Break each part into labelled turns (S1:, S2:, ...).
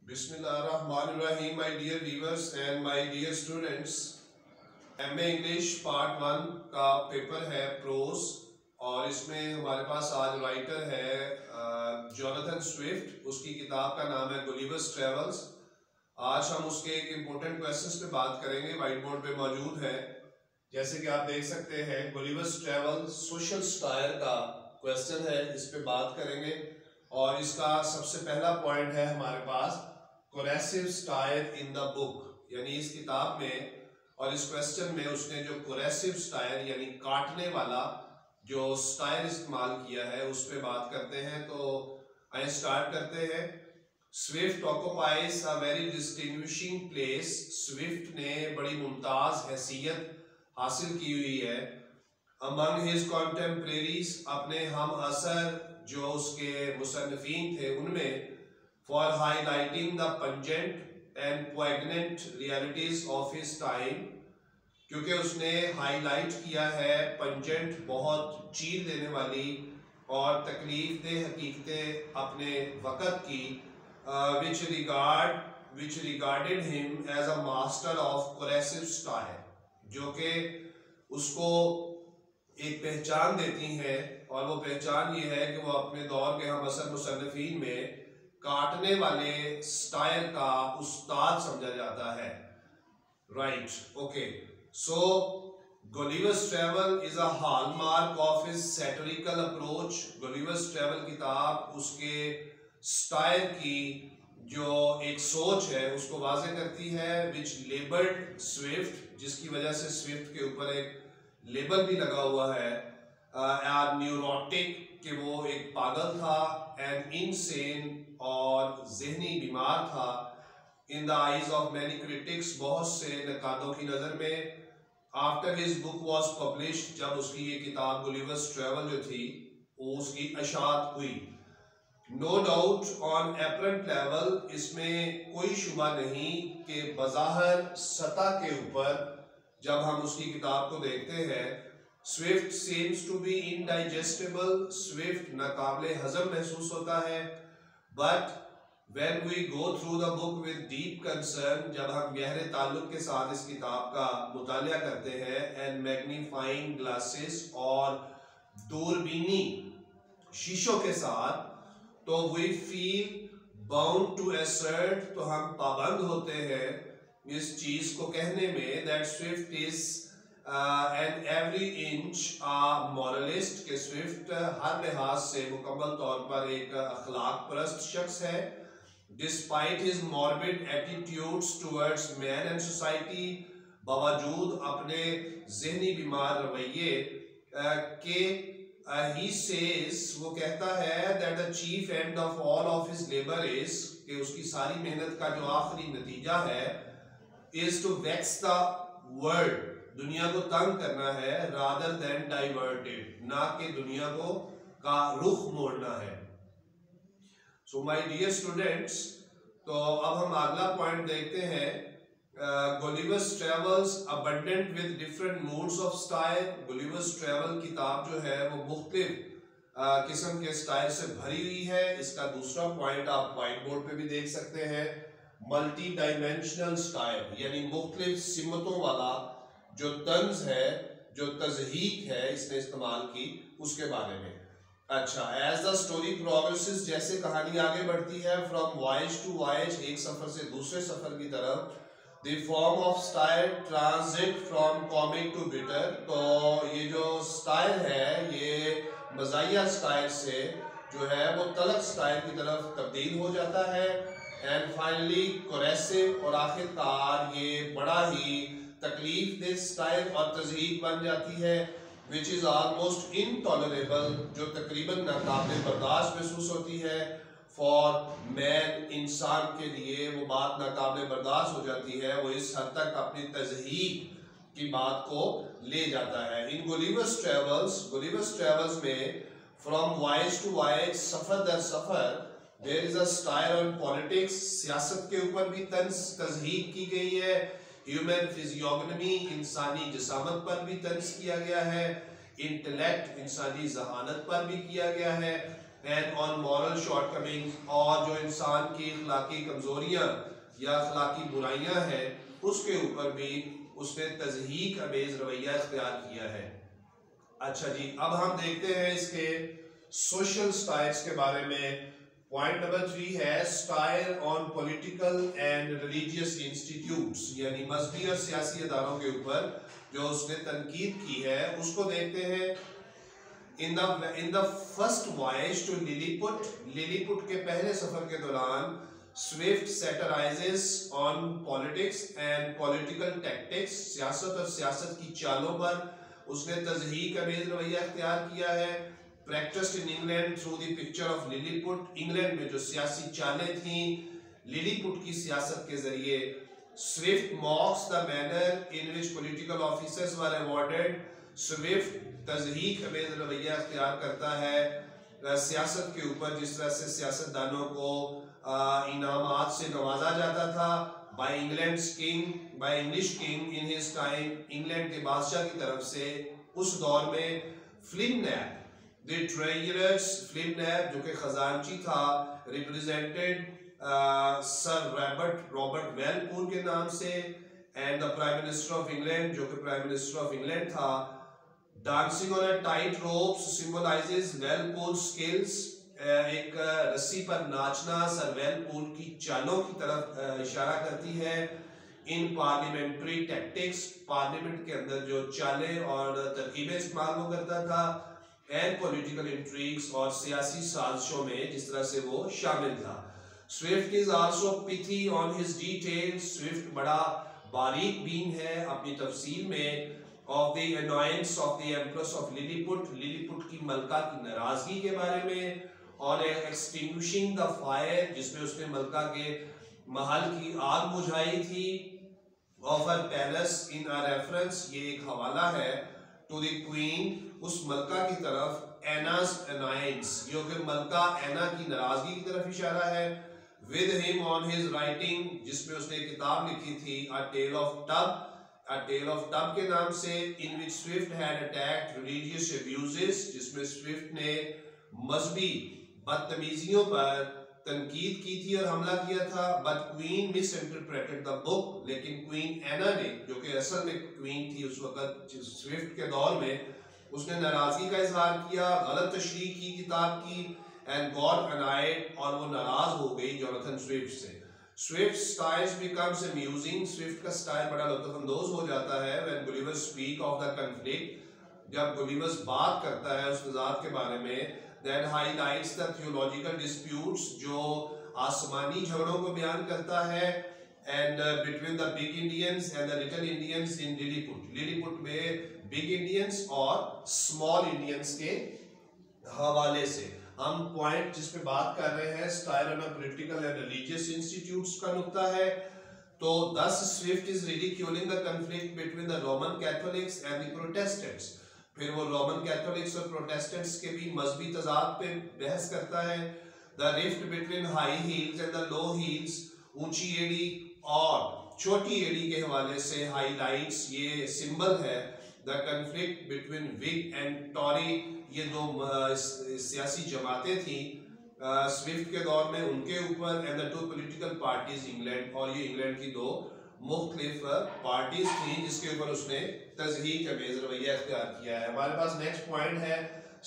S1: Bismillahirrahmanirrahim, my dear viewers and my dear students. MA English part 1 का paper है pros और इसमें हमारे पास आज राइटर है जोनाथन स्विफ्ट। उसकी किताब का नाम है गुलिवर्स ट्रेवल्स। आज हम उसके एक इम्पोर्टेंट क्वेश्चंस पे बात करेंगे, वाइट बोर्ड पे मौजूद है। जैसे कि आप देख सकते हैं, गुलिवर्स ट्रेवल सोशल स्टायर का क्वेश्चन है, इस पे बात करेंगे। और इसका सबसे पहला पॉइंट है हमारे पास corrosive satire in the book, यानी इस किताब में और इस क्वेश्चन में उसने जो कोरेसिव स्टायर यानी काटने वाला जो स्टायर इस्तेमाल किया है उस पे बात करते हैं। तो आइए स्टार्ट करते हैं। Swift occupies a very distinguishing place. Swift ने बड़ी मुमताज हैसियत हासिल की हुई है अमंग हिज कॉन्टेम्परेरीज, अपने हम असर जो उसके मुसन्निफीन थे उनमें, for highlighting the pungent and poignant realities of his time, क्योंकि उसने हाईलाइट किया है पंजेंट, बहुत चीर देने वाली और तकलीफ दे हकीकतें अपने वक़्त की, which regarded him as a master of coercive style, जो कि उसको एक पहचान देती हैं। और वो पहचान ये है कि वो अपने दौर के हम असर मुसन्निफीन में काटने वाले स्टाइल का उस्ताद समझा जाता है। Right, okay. So Gulliver's travel is a hallmark of his satirical approach. Gulliver's travel किताब उसके स्टाइल की जो एक सोच है उसको वाज़ेह करती है। विच लेबल्ड स्विफ्ट, जिसकी वजह से स्विफ्ट के ऊपर एक लेबल भी लगा हुआ है, न्यूरोटिक, कि वो एक पागल था, एंड इनसेन, और जहनी बीमार था, in the eyes of many critics, बहुत से नकादों की नज़र में। After his book was publish, जब उसकी ये किताब गुलिवर्स ट्रेवल जो थी वो उसकी अशात हुई। No doubt on apparent level, इसमें कोई शुबा नहीं कि बज़ाहिर सतह के ऊपर जब हम उसकी किताब को देखते हैं, Swift seems to be indigestible, Swift नाकाबिले हजम महसूस होता है। But when we go through the book with deep concern, जब हम गहरे ताल्लुक के साथ इस किताब का मुतालिया करते हैं, and magnifying glasses, और दूरबीनी शीशों के साथ, तो we feel bound to assert, तो हम पाबंद होते हैं इस चीज को कहने में, that Swift is and every inch a moralist, के स्विफ्ट हर लिहाज से मुकम्मल तौर पर एक अखलाक परस्त शख्स है। Despite his morbid attitudes towards man and society, बावजूद अपने जहनी बीमार रवैये के, he says, वो कहता है, that the chief end of all of his labor is, कि उसकी सारी मेहनत का जो आखिरी नतीजा है, is to vex the world, दुनिया को तंग करना है, rather than divert it, ना कि दुनिया को का रुख मोड़ना है। So my dear students, तो अब हम अगला पॉइंट देखते हैं। Gulliver's travels abundant with different moods of style। Gulliver's travel किताब जो है वो मुख्तलिफ किस्म के स्टाइल से भरी हुई है। इसका दूसरा पॉइंट आप व्हाइट बोर्ड पे भी देख सकते हैं, मल्टी डायमेंशनल स्टाइल, यानी मुख्तलिफ सिमतों वाला जो तंज है, जो तज़हीक है इसने इस्तेमाल की, उसके बारे में। अच्छा, एज द स्टोरी प्रोग्रेसेस, जैसे कहानी आगे बढ़ती है, फ्रॉम वॉयज टू वॉयज, एक सफर से दूसरे सफर की तरफ, the form of style transit from comic to bitter, तो ये जो स्टाइल है ये मज़ाहिया स्टाइल से जो है वो तलख स्टाइल की तरफ तब्दील हो जाता है। एंड फाइनली कोरेसिव, और आखिरकार ये बड़ा ही तकलीफ दे स्टाइल और तज़हीक बन जाती है, विच इज़ ऑलमोस्ट इनटॉलरेबल, जो तकरीबन नाकाबिले बर्दाश्त महसूस होती है। फॉर मैन, इंसान के लिए वो बात नाकाबिले बर्दाश्त हो जाती है, वो इस हद तक अपनी तज़हीक की बात को ले जाता है। इन गुलिवर्स ट्रेवल्स में फ्रॉम वॉयज टू वॉयज, सफ़र दर सफ़र, there is a style on politics, सियासत के ऊपर भी तज़हीक की गई है। ह्यूमन फिजियोग्नमी, इंसानी जिसामत पर भी तंज किया गया है। इंटेलेक्ट, इंसानी जहानत पर भी किया गया है। एंड ऑन मॉरल शॉर्टकमिंग्स, और जो इंसान की अखलाकी कमजोरियां या अखलाकी बुराइयां हैं उसके ऊपर भी उसने तज़हीक अमेज रवैया इख्तियार किया है। अच्छा जी, अब हम देखते हैं इसके सोशल स्टाइल्स के बारे में। पॉइंट नंबर 3 है style on political and religious institutes, यानी मजहबी और सियासी इदारों के ऊपर जो उसने तनकीद की है उसको देखते हैं। In the first voyage to Lilliput, Lilliput के पहले सफर के दौरान Swift satirises on politics and political tactics, सियासत और सियासत की चालों पर उसने तज़हीक अमेज रवैया इख्तियार किया है। Practised in England through the picture of Lilliput, England में जो सियासी चालें थीं लिलीपुट की सियासत के जरिए। Swift mocks the manner in which political officers were awarded, Swift तज़हीक अमेज रवैया इख्तियार करता है सियासत के ऊपर जिस तरह से सियासतदानों को इनामात से नवाजा जाता था। By England's king, by English king in his time, England के बादशाह की तरफ से उस दौर में। फ्लिमनैप द ट्रेजरर्स, फ्लिमनैप जो कि खजानची था, रिप्रेजेंटेड सर रॉबर्ट वेलपूल के नाम से, and the prime minister of England जो कि प्राइम मिनिस्टर ऑफ इंग्लैंड था। Dancing on a tight ropes symbolises Walpole skills, एक रस्सी पर नाचना सर वेलपूल की चालों की तरफ इशारा करती है। इन पार्लियामेंट्री टैक्टिक्स, पार्लियामेंट के अंदर जो चालें और तरकीबें इस्तेमाल वो करता था। एंड पॉलिटिकल इंट्रीग्स, और सियासी साजिशों में जिस तरह से वो शामिल था। Swift is also pithy on his details, Swift बड़ा बारीक बीन है अपनी तफसील में। Of the annoyance of the empress of Lilliput, Lilliput की मलका की नाराजगी के बारे में। और एक्सटिंग्विशिंग द फायर, जिसमें उसने मलका के महल की आग बुझाई थी। Of her palace in a reference, ये एक हवाला है टू द क्वीन, उस मलका की तरफ। एनास अनायंस, जो कि मलका एना की नाराजगी की तरफ इशारा है। With him on his writing, जिसमें उसने किताब लिखी थी a tale of tub, a tale of tub के नाम से। In which Swift had attacked religious abuses, जिसमें स्विफ्ट ने मजहबी बदतमीजियों पर तनकीद की थी और हमला किया था। But queen miss interpreted the book, लेकिन क्वीन एना ने, जो कि असल में क्वीन थी उस वक्त स्विफ्ट के दौर में, उसने नाराजगी का इजहार किया, गलत तशरीह की किताब की। एंड गॉट अनाइड, और वो नाराज हो गई जोनाथन स्विफ्ट से। Swift styles becomes amusing, Swift का स्टाइल बड़ा लुत्फअंदोज हो जाता है। When Gulliver speak of the conflict, जब गुलिवर बात करता है उस तज़ाद के बारे में। That highlights the theological disputes, जो आसमानी झगड़ों को बयान करता है। and between the big Indians and the little Indians in Lilliput, Lilliput में big Indians और small Indians के हवाले से। हम पॉइंट जिस पे बात कर रहे हैं style on political and religious institutes का नुक्ता है। तो thus Swift is ridiculing the conflict between the Roman Catholics and the Protestants, फिर वो रोमन कैथोलिक्स और प्रोटेस्टेंट्स के भी मजहबी तजाद पे बहस करता है। The rift between high heels and the low heels, ऊंची एड़ी और छोटी एड़ी के हवाले से हाईलाइट्स ये सिंबल है। The conflict between Whig and Tory, ये दो सियासी जमातें थी स्विफ्ट के दौर में, उनके ऊपर। And the two political parties England, और ये इंग्लैंड की दो मुख्तलिफ पार्टीज थी जिसके ऊपर उसने तज़हीक अमेज रवैया इख्तियार किया है। हमारे पास नेक्स्ट पॉइंट है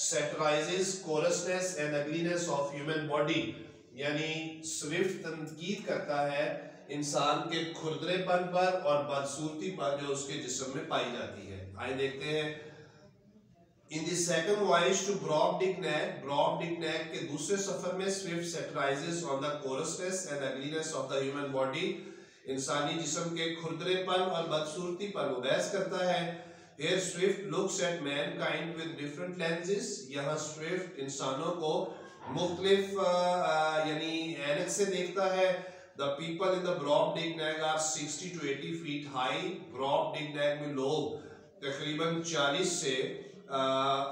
S1: satirises coarseness and ugliness of human body, यानी स्विफ्ट तनकीद करता है इंसान के खुरदरेपन पर और बदसूरती पर जो उसके जिस्म में पाई जाती है। आइए देखते हैं। In the second voyage to Brobdingnag, Brobdingnag के दूसरे सफर में Swift satirises on the coarseness and ugliness of the human body, इंसानी जिस्म के खुरदरेपन और बदसूरती पर वो बहस करता है। Here Swift looks at mankind with different lenses, यहाँ स्विफ्ट इंसानों को मुख्तलिफ यानी ऐनक से देखता है। The people in the Brobdingnag are 60 to 80 feet high, Brobdingnag में लोग तकरीबन 40 से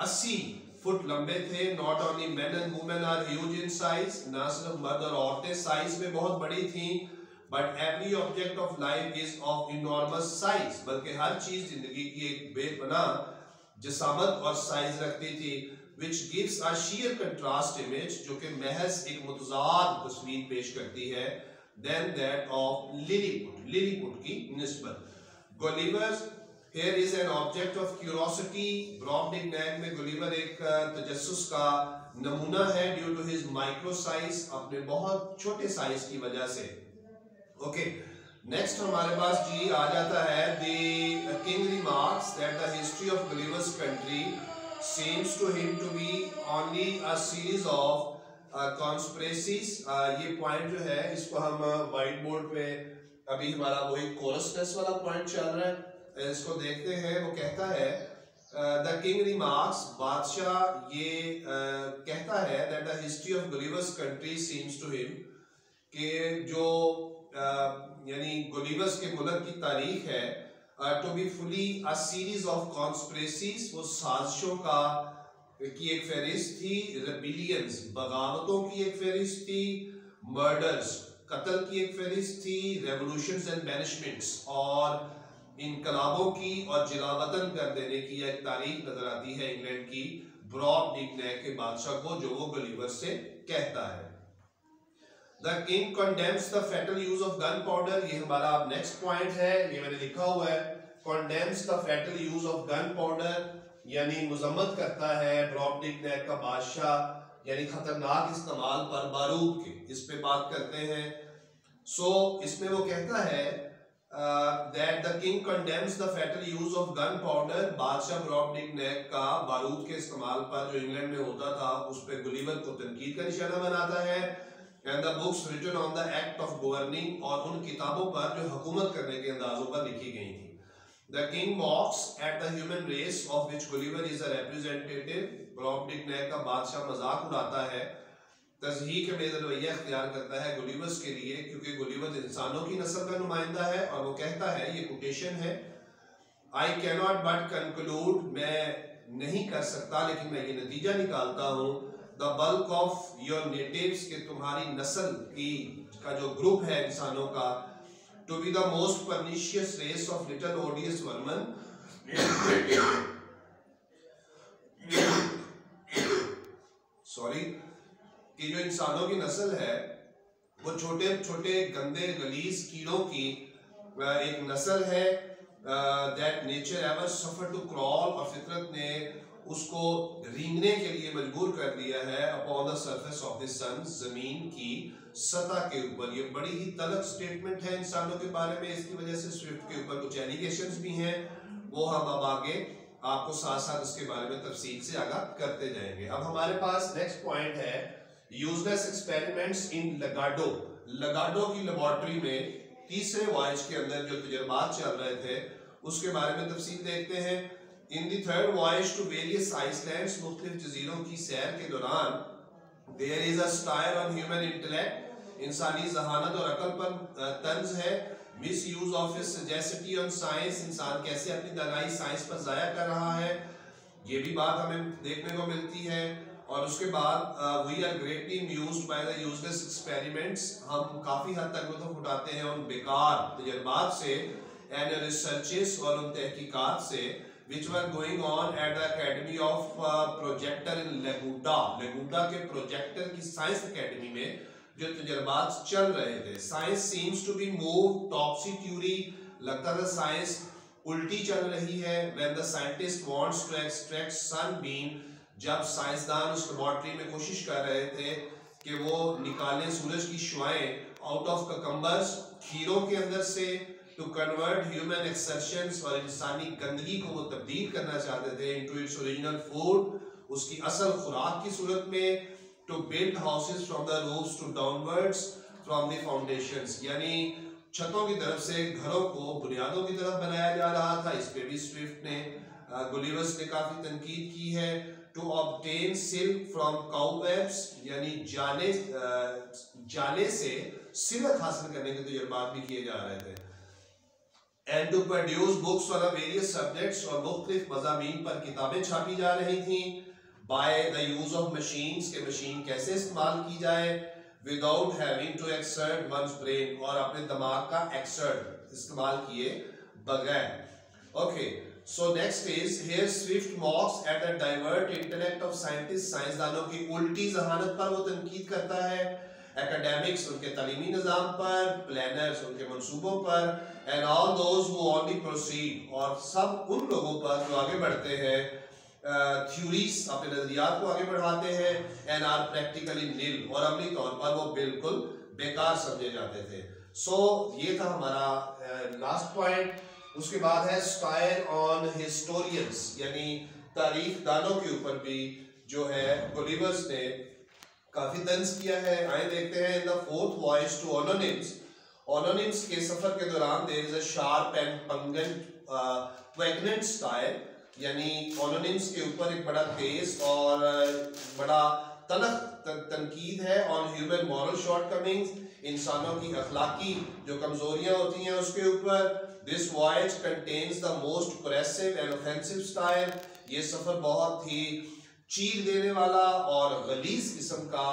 S1: 80 फुट लंबे थे। Not only men and women are huge in size, ना सिर्फ मर्द और औरतें साइज में बहुत बड़ी थी, but every object of life is of enormous size, बल्कि हर चीज जिंदगी की एक बेपनाह जसामत और साइज रखती थी। which gives a sheer contrast image, जो कि महज एक मुतज़ाद तस्वीर पेश करती है, than that of Lilliput की निस्बत. Gulliver here is an object of curiosity. ब्रॉबडिंगनेक में गुलिवर एक तजस्सुस का नमूना है due to his micro size, अपने बहुत छोटे साइज की वजह से. ओके, नेक्स्ट हमारे पास जी आ जाता है the king remarks that the history of Gulliver's country seems to him to be only a series of conspiracies. ये पॉइंट जो है इसको हम व्हाइट बोर्ड पे अभी हमारा वही कोरसनेस वाला पॉइंट चल रहा है, इसको देखते हैं. वो कहता है द किंग रिमार्क्स, बादशाह ये कहता है that the history of Gulliver's country seems to him, कि जो यानी गुलिवर्स के मुल्क की तारीख है to be fully a series of conspiracies, वो साजिशों की एक फहरिस्त थी, रेबिलियंस बगावतों की एक फहरिस्त थी, मर्डर्स कत्ल की एक फहरिस्त थी, रेवोल्यूशंस एंड बैनिशमेंट्स और इनकलाबों की और जिलावतन कर देने की एक तारीख नजर आती है इंग्लैंड की ब्रॉबडिंगनेक के बादशाह को, जो वो गुलिवर से कहता है. The king condemns the fatal use of gunpowder. ये हमारा अब नेक्स्ट पॉइंट है, ये मैंने लिखा हुआ है. Condemns the fatal use of gunpowder, यानी मुजम्मत करता है ब्रॉबडिंगनेक का बादशाह यानी खतरनाक इस्तेमाल पर बारूद के. इस पे बात करते हैं. इसमें वो कहता है that the king condemns the fatal use of gunpowder. बादशाह ब्रॉबडिंगनेक का बारूद के इस्तेमाल पर जो इंग्लैंड में होता था उस पे गुलिवर को तनकीद का निशाना बनाता है. And the books written on the act of governing, और उन किताबों पर जो हुकूमत करने के अंदाजों पर लिखी गई थी. The king mocks at the human race of which Gulliver is a representative. ब्रॉबडिंगनेक का बादशाह मजाक उड़ाता है, तज़हीक में रवैया इख्तियार करता है गुलिवर्स के लिए, क्योंकि गुलिवर इंसानों की नस्ल का नुमाइंदा है. और वो कहता है, ये कोटेशन है, I cannot but conclude, मैं नहीं कर सकता लेकिन मैं ये नतीजा निकालता हूँ, The bulk of your natives, के तुम्हारी नस्ल की का जो ग्रुप है इंसानों का, to be the most pernicious race of little odious vermin. Sorry, कि जो इंसानों की नस्ल है वो छोटे छोटे गंदे गलीज कीड़ों की एक नस्ल है. That nature ever suffered to crawl, और फितरत ने उसको रेंगने के लिए मजबूर कर दिया है upon the surface of the sun, जमीन की सतह के ऊपर. ये बड़ी ही तलख स्टेटमेंट है इंसानों के बारे में. इसकी वजह से स्विफ्ट के ऊपर कुछ एलिगेशंस भी हैं, वो हम अब आगे आपको साथ साथ इसके बारे में तफसील से आगाह करते जाएंगे. अब हमारे पास नेक्स्ट पॉइंट है यूजलेस एक्सपेरिमेंट्स इन लगाडो. लगाडो की लेबोरेटरी में तीसरे वॉयज के अंदर जो तजर्बात चल रहे थे उसके बारे में तफसील देखते हैं. In the third voyage to various islands, मुख्तलिफ जजीरों की सैर के दौरान, there is a stare on human intellect, इंसानी जहानत और अकल पर तंज है. misuse of his sagacity on science, इंसान कैसे अपनी दानाई साइंस पर ज़ाया कर रहा है, ये भी बात हमें देखने को मिलती है. और उसके बाद we are greatly amused by the useless experiments, हम काफ़ी हद तक लुत्फ़ उठाते हैं उन बेकार तजर्बात से, and researches, और उन तहकीकात से, which were going on at the Academy of Projector in Laguda. Laguda के प्रोजेक्टर की साइंस एकेडमी में जो तजर्बात चल रहे थे. Science seems to be moved topsy-turvy, लगता था साइंस उल्टी चल रही है. When the scientist wants to extract sunbeam, जब साइंसदान उस लेबोरेटरी में कोशिश कर रहे थे कि वो निकालें सूरज की शुआएं आउट ऑफ ककम्बर्स, खीरों के अंदर से, to convert human excretions, और इंसानी गंदगी को वो तब्दील करना चाहते थे into its original food, उसकी असल खुराक की सूरत में, to build houses from the roofs to downwards from the foundations, यानी छतों की तरफ से घरों को बुनियादों की तरफ बनाया जा रहा था. इस पे भी स्विफ्ट ने गुलिवर्स ने काफी तनकीद की है. to obtain silk from cobwebs, यानी जाले से सिल्क हासिल करने के तजुर्बात भी किए जा रहे थे. And to produce books on various subjects, और मुख्तलिफ मज़ामीन पर किताबें छापी जा रही थी. by the use of machines, के मशीन कैसे इस्तेमाल की जाए, without having to exert one's brain, और अपने दिमाग का exert इस्तेमाल किए बगैर. Okay, so next is here Swift mocks at the divert intellect of scientist, साइंसदानों की उल्टी जहानत पर वो तनकीद करता है, एकेडमिक्स उनके तालीमी निज़ाम पर, प्लानर्स उनके मंसूबों पर, and all those who only proceed, और सब उन लोगों पर जो आगे बढ़ते हैं, थ्योरीज अपने नजरियात को आगे बढ़ाते हैं, एंड आर प्रैक्टिकली नील, और अमली तौर पर वो बिल्कुल बेकार समझे जाते थे। सो ये था हमारा लास्ट पॉइंट। उसके बाद है स्टायर ऑन हिस्टोरियंस, यानी तारीख दानों के ऊपर भी जो है गुलिवर्स ने काफी तंज किया है। आए देखते हैं in the fourth voyage to ओनोनिम्स, ओनोनिम्स के सफर के दौरान there is a sharp and pregnant satire, यानी ओनोनिम्स के ऊपर एक बड़ा तेज और बड़ा तलख तनकीद है ऑन ह्यूमन मॉरल शॉर्टकमिंग्स, इंसानों की अखलाकी जो कमजोरियां होती हैं उसके ऊपर। This voyage contains the most progressive and offensive style, ये सफर बहुत ही चीर देने वाला और गलीज किस्म का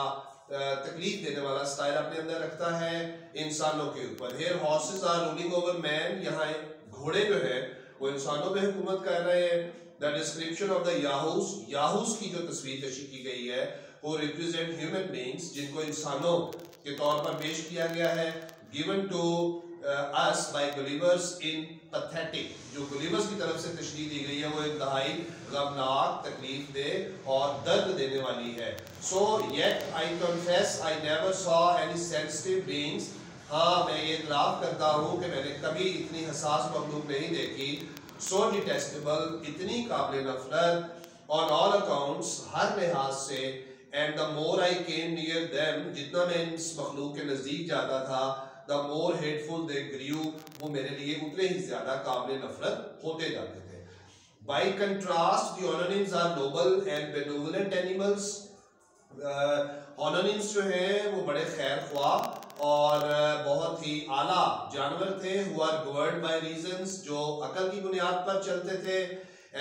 S1: तकलीफ देने वाला स्टाइल अपने अंदर रखता है इंसानों के ऊपर। Here horses are ruling over man, यहाँ घोड़े जो है वो इंसानों पे हुकूमत कर रहे हैं। द डिस्क्रिप्शन ऑफ द याहूस, याहूस की जो तस्वीर कशी की गई है वो रिप्रेजेंट ह्यूमन बीइंग्स, जिनको इंसानों के तौर पर पेश किया गया है, given to us by Gullivers in pathetic, जो गुलिवर्स की तरफ से तशरीह दी गई है वो इंतहाई गमनाक, तकलीफ दे और दर्द देने वाली है। So yet I confess I never saw any sensitive beings, हाँ मैं ये इतराफ़ करता हूँ कि मैंने कभी इतनी हसास मखलूक नहीं देखी, so detestable, इतनी काबिल नफरत, on all accounts, हर लिहाज से, and the more I came near them, जितना मैं इस मखलूक के नज़दीक जाता था, the more hateful they grew, वो मेरे लिए उतने ही ज़्यादा काबिल नफरत होते जाते थे। By contrast, the Ononyms are noble and benevolent animals. Ononyms जो हैं वो बड़े खैर ख्वाह और बहुत ही आला जानवर थे, who are governed by reasons, जो अकल की बुनियाद पर चलते थे,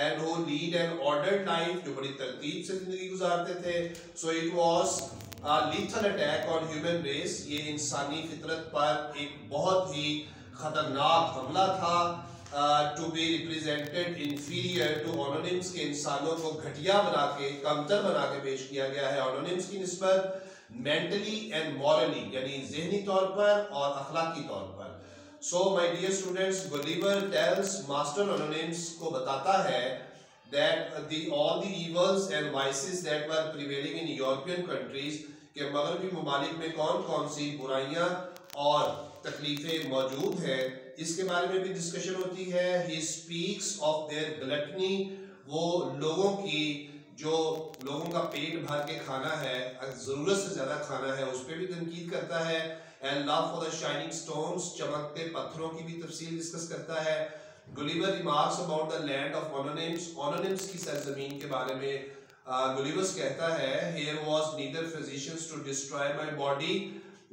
S1: and who lead an ordered life, जो बड़ी तरतीब से जिंदगी गुजारते थे। So it was a lethal attack on human race, ये इंसानी फितरत पर एक बहुत ही खतरनाक हमला था। To be represented inferior to Ononyms, के इंसानों को घटिया बना के, कमतर बना के पेश किया गया है Ononyms की निस्बत, mentally and morally, यानी ज़हनी तौर पर और अखलाकी तौर पर। So my dear students, Gulliver tells Master Ononyms को बताता है that all the evils and vices that were prevailing in European countries, के मगरबी ममालिक में कौन कौन सी बुराइयां और तकलीफें मौजूद हैं, इसके बारे में भी डिस्कशन होती है। He speaks of their gluttony, वो लोगों की जो लोगों का पेट भर के खाना है, ज़रूरत से ज़्यादा खाना है, उस पर भी तनकीद करता है। And love for the shining stones, चमकते पत्थरों की भी तफसील डिस्कस करता है। Gulliver remarks about the land of Ononyms, Ononyms की सरजमीन के बारे में गुलिवर्स कहता है, here was neither physicians to destroy my body,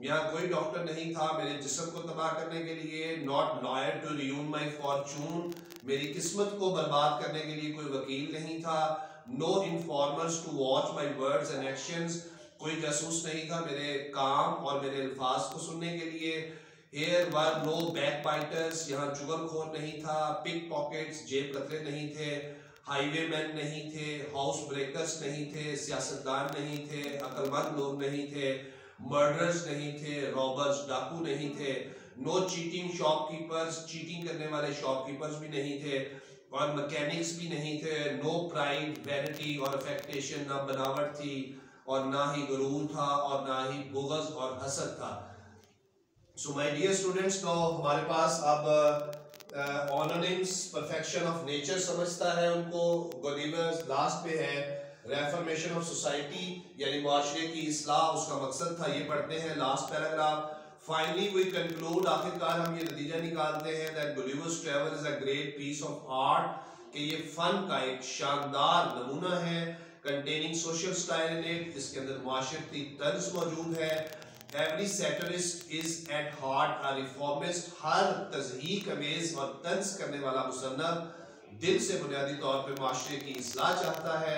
S1: यहाँ कोई डॉक्टर नहीं था मेरे जिस्म को तबाह करने के लिए, not lawyer to ruin my fortune, मेरी किस्मत को बर्बाद करने के लिए कोई वकील नहीं था, no informers to watch my words and actions, कोई जासूस नहीं था मेरे काम और मेरे अल्फाज को सुनने के लिए। Here were no backbiters, यहाँ चुगलखोर नहीं था, पिक पॉकेट्स, जेब कतरे नहीं थे, हाईवेमैन नहीं थे, हाउस ब्रेकर्स नहीं थे, सियासतदान नहीं थे, अक्लमंद लोग नहीं थे, मर्डरर्स नहीं थे, रॉबर्स डाकू नहीं थे, नो चीटिंग शॉपकीपर्स, चीटिंग करने वाले शॉपकीपर्स भी नहीं थे, और मैकेनिक्स भी नहीं थे, नो प्राइड, वैनिटी और अफेक्टेशन, ना बनावट थी और ना ही गुरूर था और ना ही बुग़्ज़ और हसद था। सो माय डियर स्टूडेंट्स, तो हमारे पास अब Ononyms परफेक्शन ऑफ नेचर समझता है उनको। गुलिवर्स लास्ट पे है रेफॉर्मेशन ऑफ सोसाइटी, यानी माशरे की इस्लाह उसका मकसद था, ये पढ़ते हैं last paragraph. Finally we conclude, आखिरकार हम ये नतीजा निकालते हैं that Gulliver's travel is a great piece of art, कि ये फन का एक शानदार नमूना है, containing social style in it, इसके अंदर माशरती तर्ज मौजूद है। Every satirist is at heart a reformist, हर तज़हीक अमेज़ और तंज करने वाला मुसन्नफ़ दिल से बुनियादी तौर पर माशरे की इस्लाह चाहता है।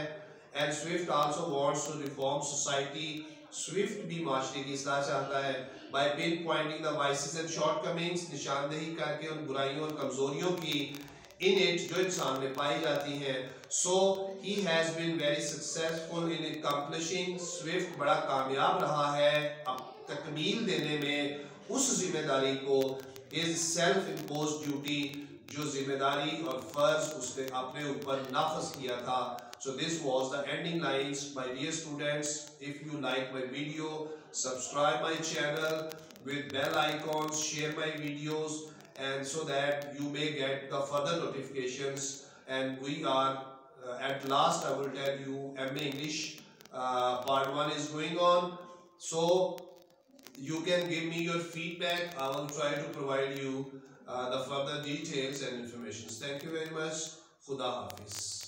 S1: And Swift also wants to reform society, Swift भी माशरे की इस्लाह चाहता है। By pinpointing the vices and shortcomings, निशानदेही करके उन बुराइयों और कमज़ोरियों की, इन इट जो इंसान में पाई जाती हैं। So he has been very successful in accomplishing, Swift बड़ा कामयाब रहा है अब तकमील देने में उस जिम्मेदारी को, इज सेल्फ इम्पोज ड्यूटी, जो जिम्मेदारी और फर्ज उसने अपने ऊपर नाफज किया था। So this was the ending lines, my dear students. If you like my video, subscribe my channel with bell icons, share my videos, and so that you may get the further notifications. And we are at last I will tell you MA English part 1 is going on. So you can give me your feedback. I will try to provide you the further details and information. Thank you very much. Khuda Hafiz.